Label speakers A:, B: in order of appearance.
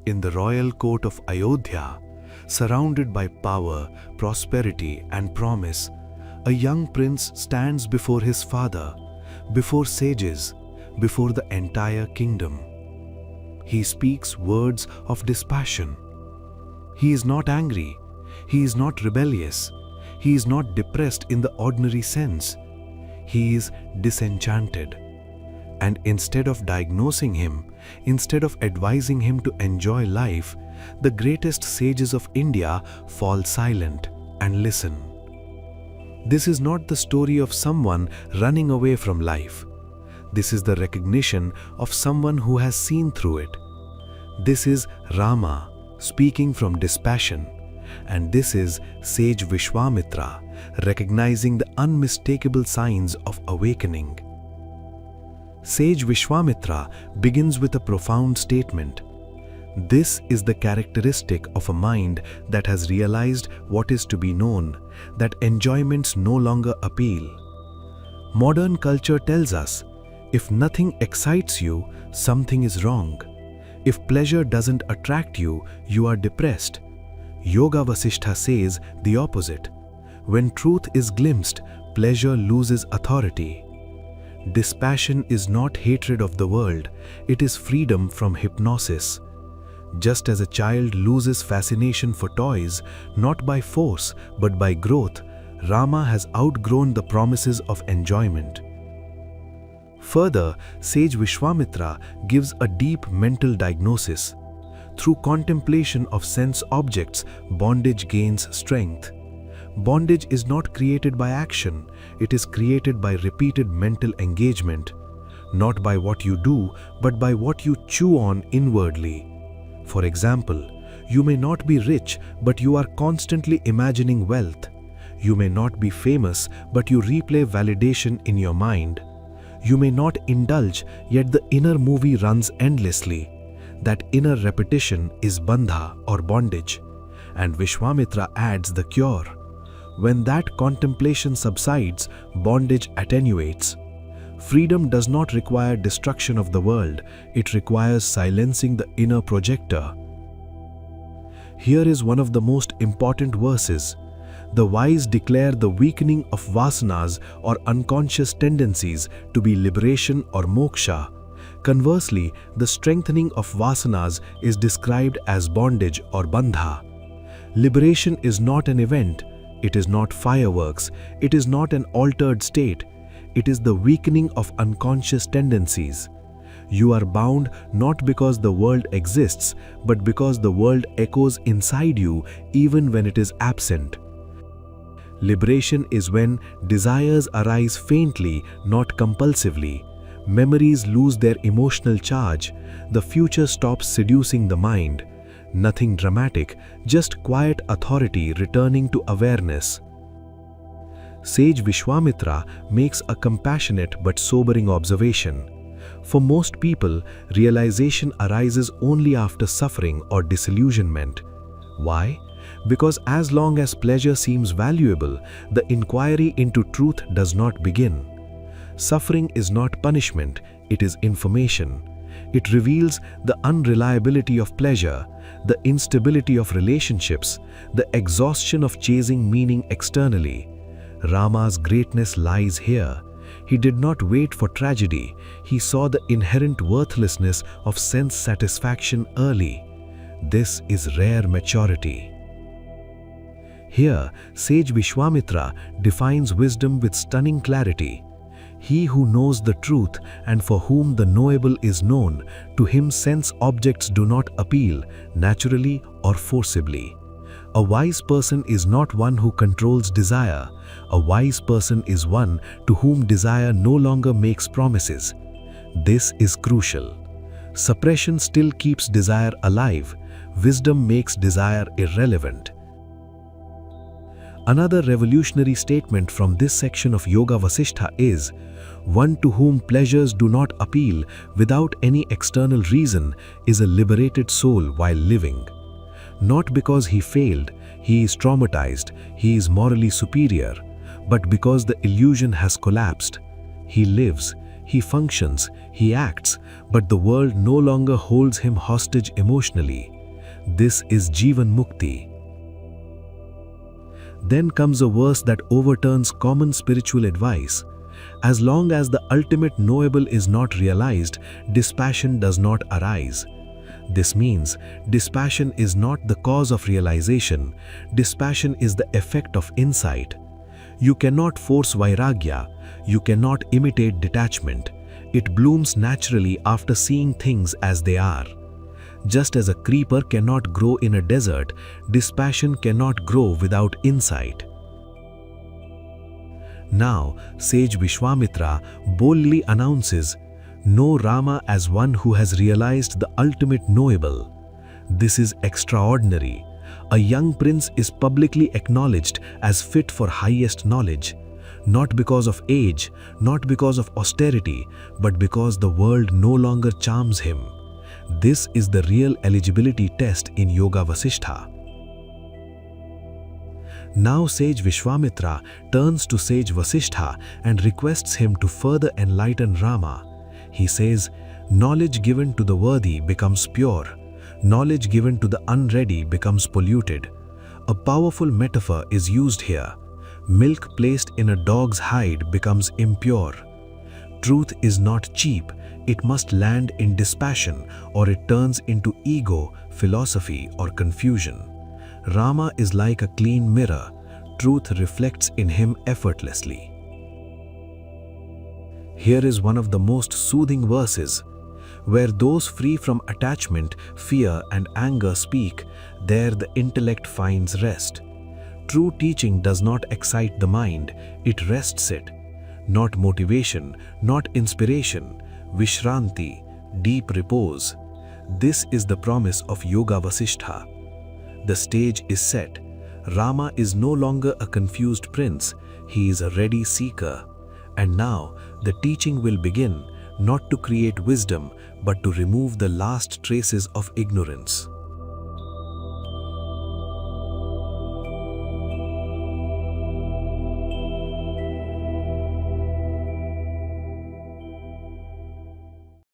A: In the royal court of Ayodhya, surrounded by power, prosperity, and promise, a young prince stands before his father, before sages, before the entire kingdom. He speaks words of dispassion. He is not angry. He is not rebellious. He is not depressed in the ordinary sense. He is disenchanted. And instead of diagnosing him, instead of advising him to enjoy life, the greatest sages of India fall silent and listen. This is not the story of someone running away from life. This is the recognition of someone who has seen through it. This is Rama speaking from dispassion, and this is Sage Vishvamitra recognizing the unmistakable signs of awakening. Sage Vishvamitra begins with a profound statement. This is the characteristic of a mind that has realized what is to be known, that enjoyments no longer appeal. Modern culture tells us, if nothing excites you, something is wrong. If pleasure doesn't attract you, you are depressed. Yoga Vasishta says the opposite. When truth is glimpsed, pleasure loses authority. Dispassion is not hatred of the world, it is freedom from hypnosis. Just as a child loses fascination for toys, not by force but by growth, Rama has outgrown the promises of enjoyment. Further, Sage Vishvamitra gives a deep mental diagnosis. Through contemplation of sense objects, bondage gains strength. Bondage is not created by action, it is created by repeated mental engagement, not by what you do, but by what you chew on inwardly. For example, you may not be rich, but you are constantly imagining wealth. You may not be famous, but you replay validation in your mind. You may not indulge, yet the inner movie runs endlessly. That inner repetition is bandha or bondage. And Vishvamitra adds the cure. When that contemplation subsides, bondage attenuates. Freedom does not require destruction of the world, it requires silencing the inner projector. Here is one of the most important verses. The wise declare the weakening of vasanas or unconscious tendencies to be liberation or moksha. Conversely, the strengthening of vasanas is described as bondage or bandha. Liberation is not an event. It is not fireworks, it is not an altered state, it is the weakening of unconscious tendencies. You are bound not because the world exists, but because the world echoes inside you even when it is absent. Liberation is when desires arise faintly, not compulsively. Memories lose their emotional charge, the future stops seducing the mind. Nothing dramatic, just quiet authority returning to awareness. Sage Vishvamitra makes a compassionate but sobering observation. For most people, realization arises only after suffering or disillusionment. Why? Because as long as pleasure seems valuable, the inquiry into truth does not begin. Suffering is not punishment, it is information. It reveals the unreliability of pleasure, the instability of relationships, the exhaustion of chasing meaning externally. Rama's greatness lies here. He did not wait for tragedy. He saw the inherent worthlessness of sense satisfaction early. This is rare maturity. Here, Sage Vishvamitra defines wisdom with stunning clarity. He who knows the truth and for whom the knowable is known, to him sense objects do not appeal, naturally or forcibly. A wise person is not one who controls desire. A wise person is one to whom desire no longer makes promises. This is crucial. Suppression still keeps desire alive. Wisdom makes desire irrelevant. Another revolutionary statement from this section of Yoga Vasishta is, one to whom pleasures do not appeal without any external reason is a liberated soul while living. Not because he failed, he is traumatized, he is morally superior, but because the illusion has collapsed. He lives, He functions, he acts, but the world no longer holds him hostage emotionally. This is jeevanmukti. Then comes a verse that overturns common spiritual advice. As long as the ultimate knowable is not realized, dispassion does not arise. This means dispassion is not the cause of realization, dispassion is the effect of insight. You cannot force vairagya, you cannot imitate detachment. It blooms naturally after seeing things as they are. Just as a creeper cannot grow in a desert, dispassion cannot grow without insight. Now, Sage Vishvamitra boldly announces, "Know Rama as one who has realized the ultimate knowable." This is extraordinary. A young prince is publicly acknowledged as fit for highest knowledge, not because of age, not because of austerity, but because the world no longer charms him. This is the real eligibility test in Yoga Vasishta. Now Sage Vishvamitra turns to Sage Vasishta and requests him to further enlighten Rama. He says, "Knowledge given to the worthy becomes pure. Knowledge given to the unready becomes polluted." A powerful metaphor is used here. Milk placed in a dog's hide becomes impure. Truth is not cheap. It must land in dispassion, or it turns into ego, philosophy, or confusion. Rama is like a clean mirror. Truth reflects in him effortlessly. Here is one of the most soothing verses. Where those free from attachment, fear, and anger speak, there the intellect finds rest. True teaching does not excite the mind, it rests it. Not motivation, not inspiration, Vishranti, deep repose. This is the promise of Yoga Vasishta. The stage is set. Rama is no longer a confused prince, he is a ready seeker. And now the teaching will begin, not to create wisdom, but to remove the last traces of ignorance.